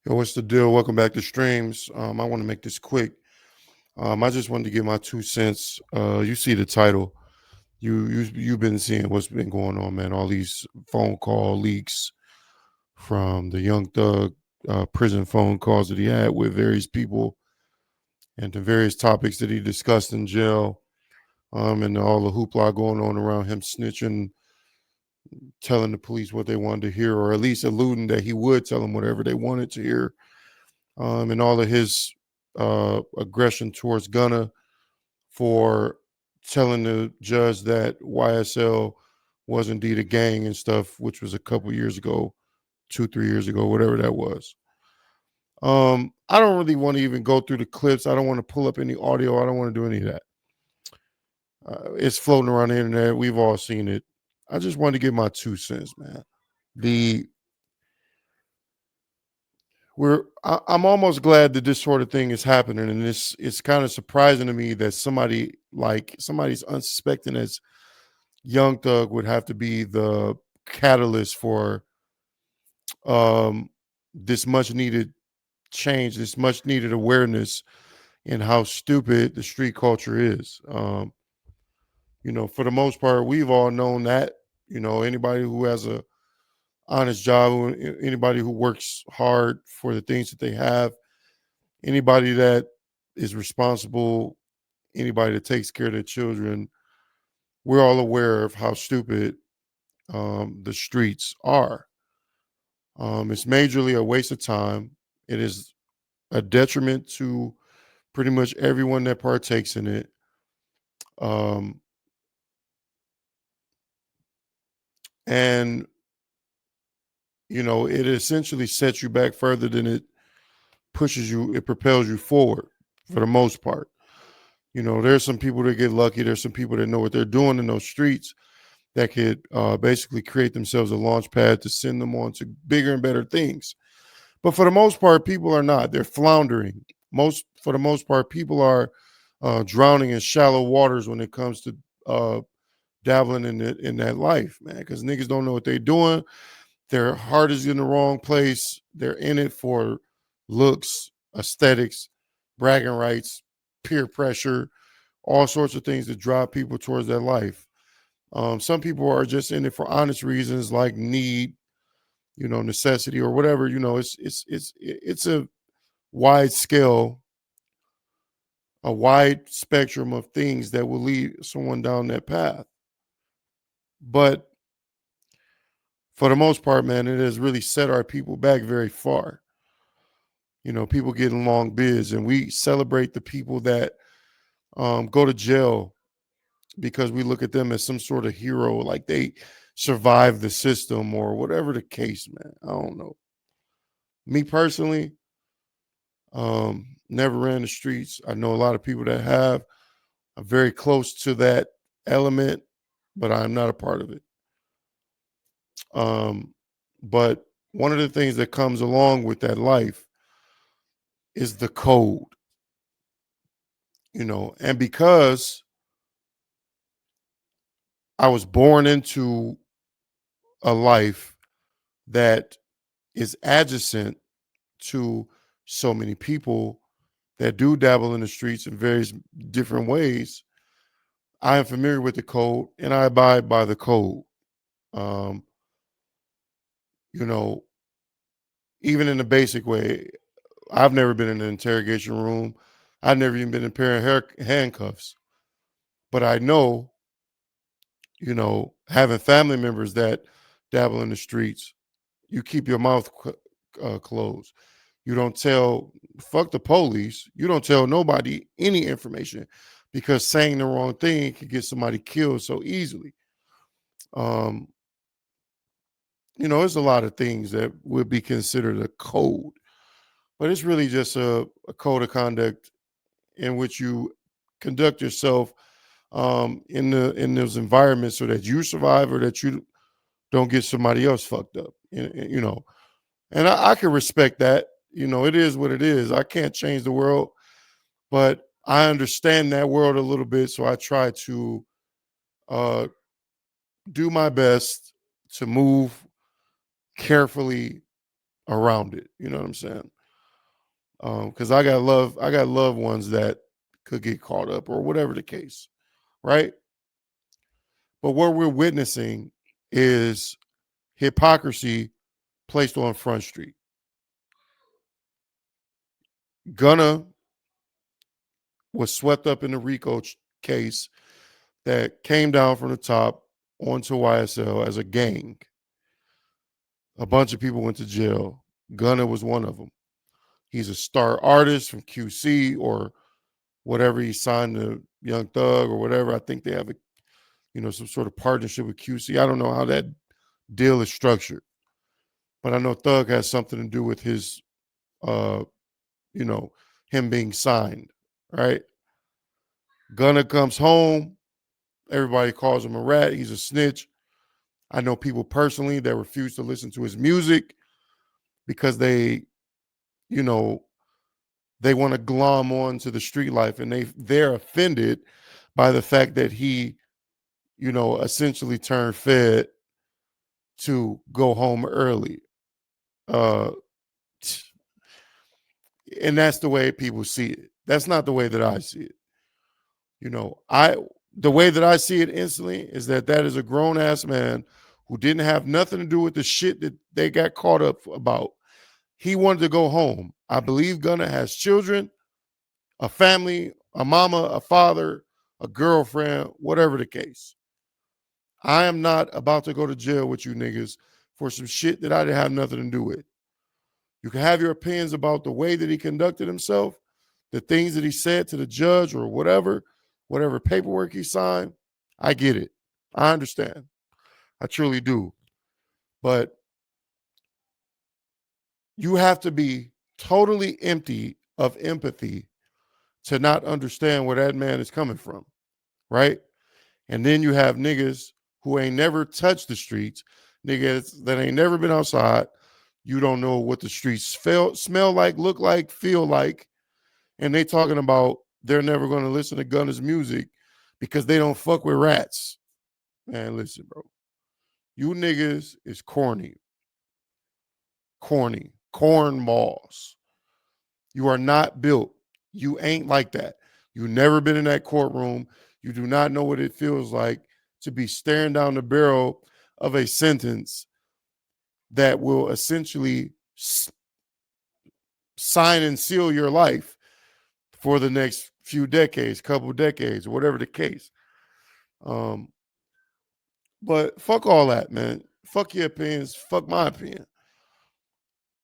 Yo, what's the deal? Welcome back to Streams. I want to make this quick. I just wanted to give my 2 cents. You see the title. You've been seeing what's been going on, man. All these phone call leaks from the Young Thug prison phone calls that he had with various people and the various topics that he discussed in jail. And all the hoopla going on around him snitching, telling the police what they wanted to hear, or at least alluding that he would tell them whatever they wanted to hear. And all of his aggression towards Gunna for telling the judge that YSL was indeed a gang and stuff, which was a couple years ago, 2, 3 years ago, whatever that was. I don't really want to even go through the clips. I don't want to pull up any audio. I don't want to do any of that. It's floating around the internet. We've all seen it. I just wanted to give my 2 cents, man. The I'm almost glad that this sort of thing is happening, and it's kind of surprising to me that somebody's unsuspecting as Young Thug would have to be the catalyst for um this much needed change, this much needed awareness in how stupid the street culture is. For the most part, we've all known that. Anybody who has a honest job, anybody who works hard for the things that they have, anybody that is responsible, anybody that takes care of their children, we're all aware of how stupid the streets are. It's majorly a waste of time. It is a detriment to pretty much everyone that partakes in it. Um, and, it essentially sets you back further than it propels you forward for the most part. There's some people that get lucky. There's some people that know what they're doing in those streets that could basically create themselves a launch pad to send them on to bigger and better things. But for the most part, people are not. They're floundering. For the most part, people are drowning in shallow waters when it comes to dabbling in that life, man. Because niggas don't know what they're doing. Their heart is in the wrong place. They're in it for looks, aesthetics, bragging rights, peer pressure, all sorts of things that drive people towards that life. Some people are just in it for honest reasons like need, necessity or whatever. It's a wide scale, a wide spectrum of things that will lead someone down that path. But for the most part, man, it has really set our people back very far. People getting long bids, and we celebrate the people that go to jail because we look at them as some sort of hero, like they survived the system or whatever the case, man. I don't know. Me personally, never ran the streets. I know a lot of people that have. I'm very close to that element, but I'm not a part of it. Um, but one of the things that comes along with that life is the code, and because I was born into a life that is adjacent to so many people that do dabble in the streets in various different ways, I am familiar with the code and I abide by the code. Um, you know, Even in the basic way, I've never been in an interrogation room. I've never even been in pair of handcuffs. But I know, having family members that dabble in the streets, you keep your mouth closed. You don't tell, fuck the police. You don't tell nobody any information because saying the wrong thing can get somebody killed so easily. Um, it's a lot of things that would be considered a code, but it's really just a code of conduct in which you conduct yourself in those environments so that you survive or that you don't get somebody else fucked up. And I can respect that. It is what it is. I can't change the world, but I understand that world a little bit, so I try to uh, do my best to move carefully around it. You know what I'm saying? Because I got loved ones that could get caught up or whatever the case, right? But what we're witnessing is hypocrisy placed on Front Street. Gunna was swept up in the RICO case that came down from the top onto YSL as a gang. A bunch of people went to jail. Gunna was one of them. He's a star artist from QC or whatever. He signed to Young Thug or whatever. I think they have some sort of partnership with QC. I don't know how that deal is structured, but I know Thug has something to do with his, him being signed, right? Gunna comes home. Everybody calls him a rat. He's a snitch. I know people personally that refuse to listen to his music because they want to glom on to the street life, and they're offended by the fact that he, essentially turned fed to go home early. Uh, and that's the way people see it. That's not the way that I see it. The way that I see it instantly is that is a grown ass man who didn't have nothing to do with the shit that they got caught up about. He wanted to go home. I believe Gunna has children, a family, a mama, a father, a girlfriend, whatever the case. I am not about to go to jail with you niggas for some shit that I didn't have nothing to do with. You can have your opinions about the way that he conducted himself, the things that he said to the judge or whatever paperwork he signed. I get it. I understand. I truly do. But you have to be totally empty of empathy to not understand where that man is coming from, right? And then you have niggas who ain't never touched the streets, niggas that ain't never been outside. You don't know what the streets smell like, look like, feel like. And they talking about they're never going to listen to Gunna's music because they don't fuck with rats. Man, listen, bro. You niggas is corny. Cornballs. You are not built. You ain't like that. You never been in that courtroom. You do not know what it feels like to be staring down the barrel of a sentence that will essentially sign and seal your life for the next few decades, couple decades, whatever the case. But fuck all that, man. Fuck your opinions. Fuck my opinion.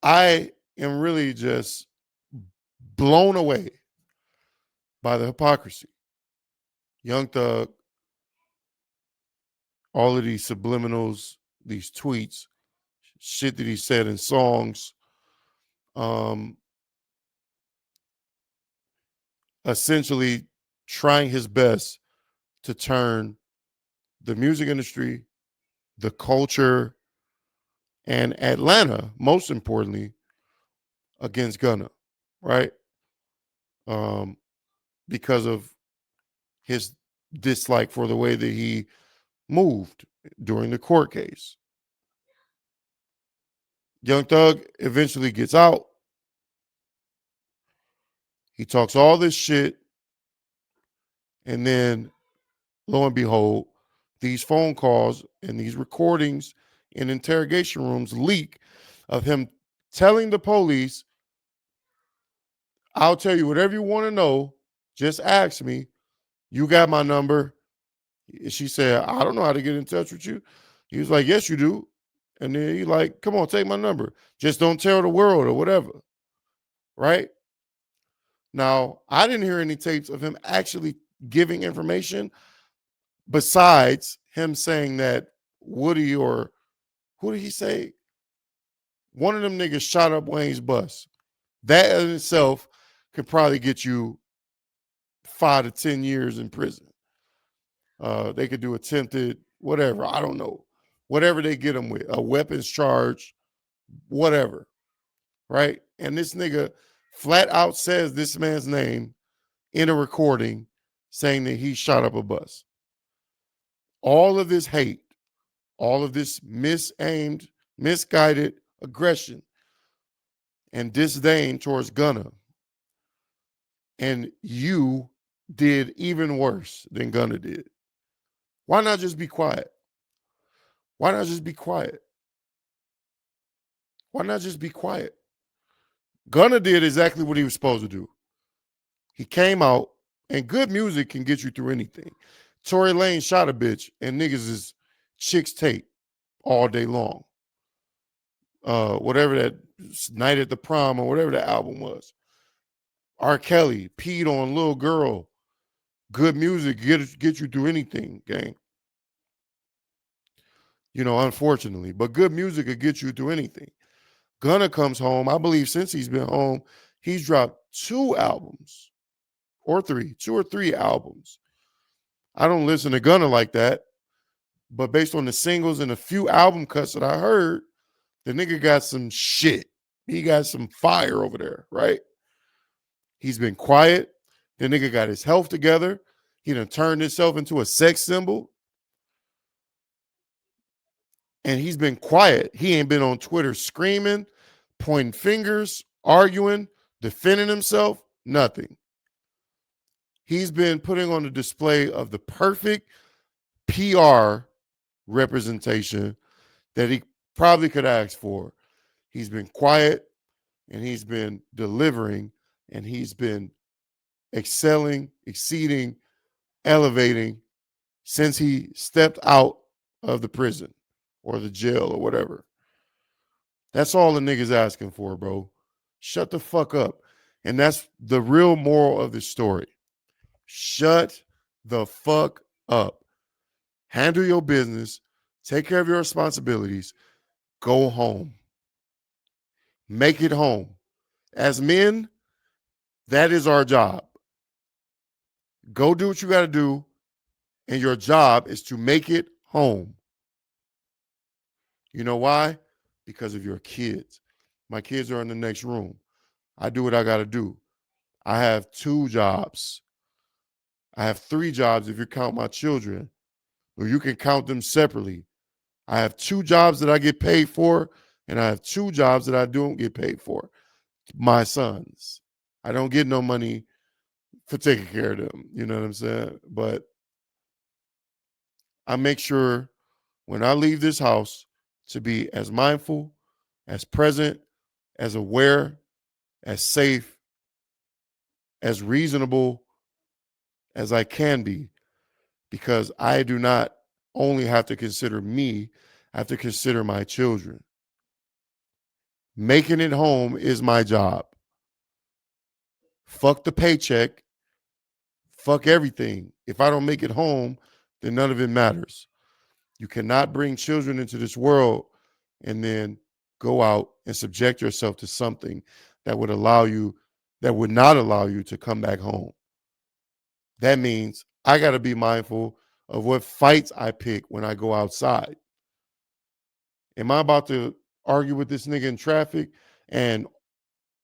I am really just blown away by the hypocrisy. Young Thug, all of these subliminals, these tweets, shit that he said in songs, essentially trying his best to turn the music industry, the culture, and Atlanta, most importantly, against Gunna, right? Because of his dislike for the way that he moved during the court case. Young Thug eventually gets out. He talks all this shit. And then, lo and behold, these phone calls and these recordings in interrogation rooms leak of him telling the police, I'll tell you whatever you want to know. Just ask me. You got my number. She said, I don't know how to get in touch with you. He was like, yes, you do. And then he like, come on, take my number. Just don't tell the world or whatever. Right? Now, I didn't hear any tapes of him actually giving information besides him saying that Woody, or who did he say? One of them niggas shot up Wayne's bus. That in itself could probably get you 5 to 10 years in prison. They could do attempted, whatever. I don't know. Whatever they get them with, a weapons charge, whatever. Right? And this nigga flat out says this man's name in a recording saying that he shot up a bus. All of this hate, all of this misaimed, misguided aggression and disdain towards Gunna and you did even worse than Gunna did. Why not just be quiet? Why not just be quiet? Why not just be quiet? Gunna did exactly what he was supposed to do. He came out, and good music can get you through anything. Tory Lane shot a bitch, and niggas is chicks tape all day long. Whatever that Night at the Prom or whatever that album was. R. Kelly peed on little girl. Good music get you through anything, gang. You know, unfortunately, but good music could get you through anything. Gunna comes home. I believe since he's been home, he's dropped 2 albums or 3, 2 or 3 albums. I don't listen to Gunna like that, but based on the singles and a few album cuts that I heard, the nigga got some shit. He got some fire over there, right? He's been quiet. The nigga got his health together. He done turned himself into a sex symbol. And he's been quiet. He ain't been on Twitter screaming, pointing fingers, arguing, defending himself, nothing. He's been putting on a display of the perfect PR representation that he probably could ask for. He's been quiet, and he's been delivering, and he's been excelling, exceeding, elevating since he stepped out of the prison or the jail or whatever. That's all the nigga's asking for, bro. Shut the fuck up. And that's the real moral of this story. Shut the fuck up. Handle your business. Take care of your responsibilities. Go home. Make it home. As men, that is our job. Go do what you got to do, and your job is to make it home. You know why? Because of your kids. My kids are in the next room. I do what I got to do. I have 2 jobs. I have 3 jobs if you count my children, or you can count them separately. I have 2 jobs that I get paid for, and I have 2 jobs that I don't get paid for. My sons. I don't get no money for taking care of them. You know what I'm saying? But I make sure when I leave this house to be as mindful, as present, as aware, as safe, as reasonable as I can be, because I do not only have to consider me, I have to consider my children. Making it home is my job. Fuck the paycheck. Fuck everything. If I don't make it home, then none of it matters. You cannot bring children into this world and then go out and subject yourself to something that would not allow you to come back home. That means I got to be mindful of what fights I pick when I go outside. Am I about to argue with this nigga in traffic and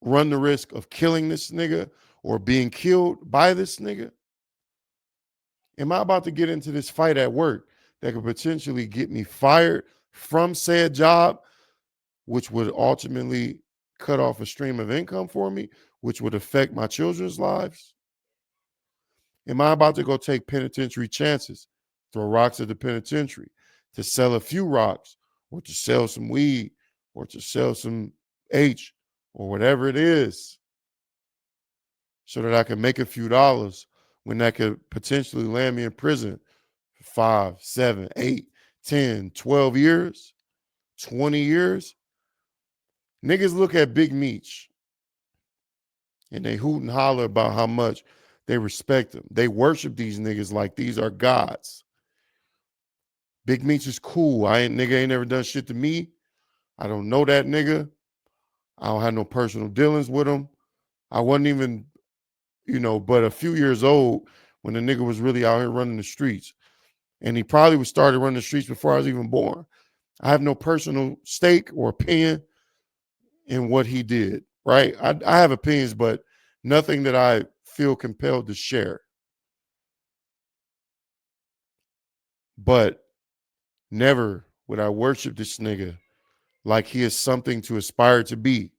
run the risk of killing this nigga or being killed by this nigga? Am I about to get into this fight at work that could potentially get me fired from said job, which would ultimately cut off a stream of income for me, which would affect my children's lives? Am I about to go take penitentiary chances, throw rocks at the penitentiary, to sell a few rocks, or to sell some weed, or to sell some H, or whatever it is, so that I can make a few dollars when that could potentially land me in prison for 5, 7, 8, 10, 12 years, 20 years? Niggas look at Big Meech and they hoot and holler about how much they respect them. They worship these niggas like these are gods. Big Meech is cool. Nigga ain't never done shit to me. I don't know that nigga. I don't have no personal dealings with him. I wasn't even, but a few years old when the nigga was really out here running the streets. And he probably was started running the streets before I was even born. I have no personal stake or opinion in what he did, right? I have opinions, but nothing that I feel compelled to share. But never would I worship this nigga like he is something to aspire to be.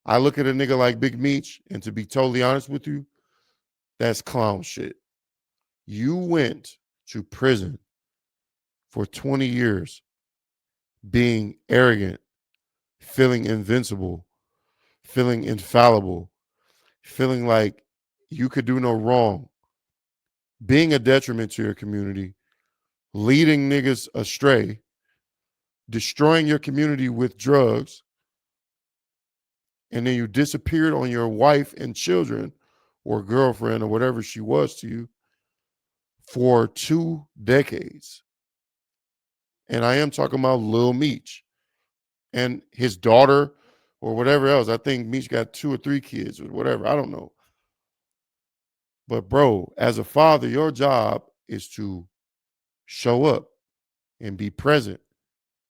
I look at a nigga like Big Meech, and to be totally honest with you, That's clown shit. You went to prison for 20 years being arrogant, feeling invincible, feeling infallible, feeling like you could do no wrong, being a detriment to your community, leading niggas astray, destroying your community with drugs, and then you disappeared on your wife and children or girlfriend or whatever she was to you for 2 decades. And I am talking about Lil Meech and his daughter or whatever else. I think Meech got 2 or 3 kids or whatever. I don't know. But bro, as a father, your job is to show up and be present.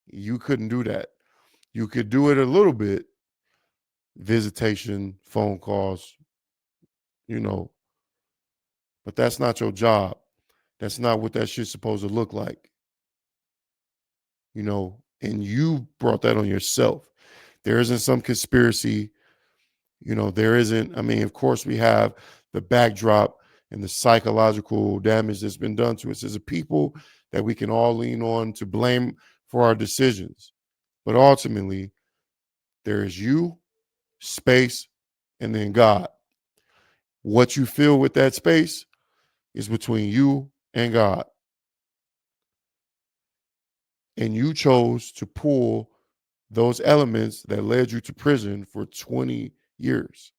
You couldn't do that. You could do it a little bit, visitation, phone calls, you know, but that's not your job. That's not what that shit's supposed to look like, you know, and you brought that on yourself. There isn't some conspiracy, you know, there isn't. I mean, of course, we have the backdrop and the psychological damage that's been done to us as a people that we can all lean on to blame for our decisions. But ultimately, there is you, space, and then God. What you feel with that space is between you and God. And you chose to pull those elements that led you to prison for 20 years.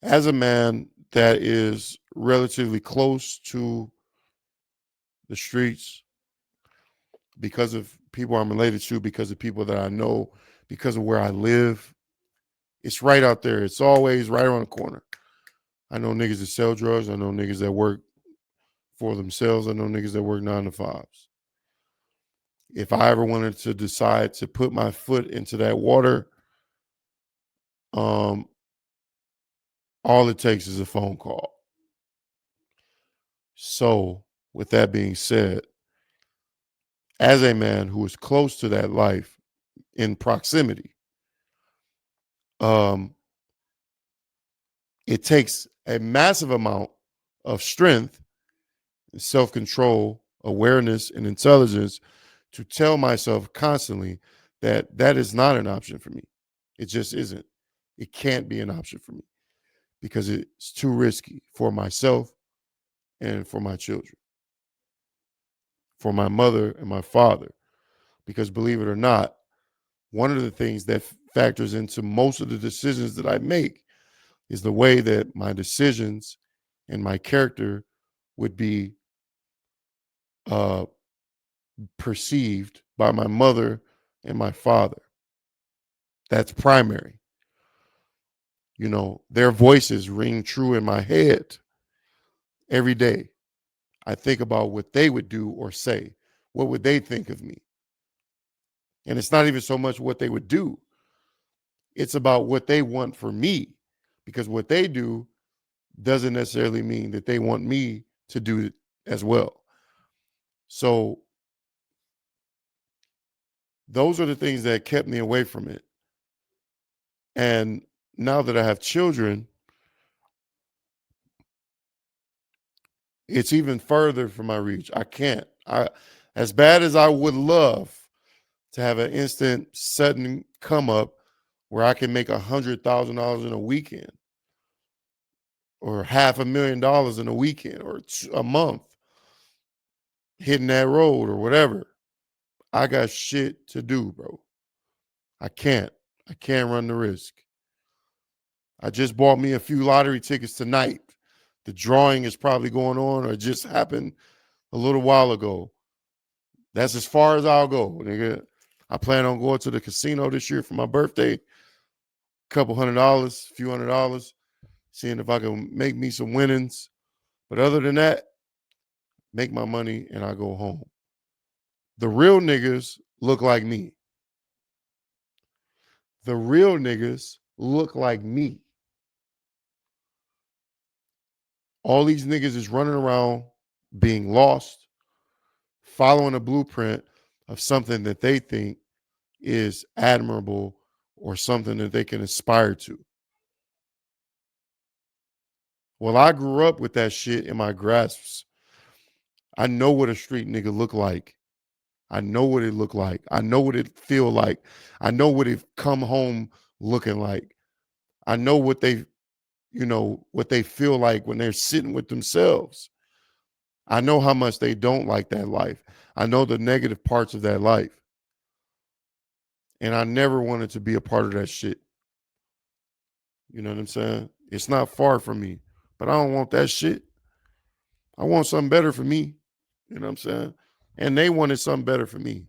As a man that is relatively close to the streets, because of people I'm related to, because of people that I know, because of where I live, it's right out there. It's always right around the corner. I know niggas that sell drugs. I know niggas that work for themselves. I know niggas that work 9 to 5s. If I ever wanted to decide to put my foot into that water, um, all it takes is a phone call. So, with that being said, as a man who is close to that life in proximity, um, it takes a massive amount of strength, self control, awareness, and intelligence to tell myself constantly that that is not an option for me. It just isn't. It can't be an option for me because it's too risky for myself and for my children, for my mother and my father. Because believe it or not, one of the things that factors into most of the decisions that I make is the way that my decisions and my character would be uh, perceived by my mother and my father. That's primary. You know, their voices ring true in my head every day. I think about what they would do or say. What would they think of me? And it's not even so much what they would do, it's about what they want for me. Because what they do doesn't necessarily mean that they want me to do it as well. So those are the things that kept me away from it. And now that I have children, it's even further from my reach. I can't. As bad as I would love to have an instant sudden come up where I can make $100,000 in a weekend or $500,000 in a weekend or a month hitting that road or whatever. I got shit to do, bro. I can't. I can't run the risk. I just bought me a few lottery tickets tonight. The drawing is probably going on or just happened a little while ago. That's as far as I'll go, nigga. I plan on going to the casino this year for my birthday. Couple $100, few $100, seeing if I can make me some winnings. But other than that, make my money and I go home. The real niggas look like me. The real niggas look like me. All these niggas is running around being lost, following a blueprint of something that they think is admirable or something that they can aspire to. Well, I grew up with that shit in my grasps. I know what a street nigga look like. I know what it look like. I know what it feel like. I know what it come home looking like. I know what they, what they feel like when they're sitting with themselves. I know how much they don't like that life. I know the negative parts of that life. And I never wanted to be a part of that shit. You know what I'm saying? It's not far from me, but I don't want that shit. I want something better for me. You know what I'm saying? And they wanted something better for me.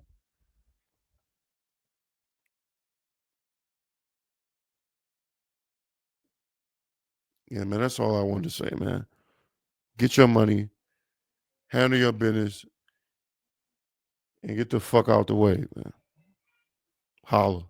Yeah, man, that's all I wanted to say, man. Get your money, handle your business, and get the fuck out the way, man. Holla.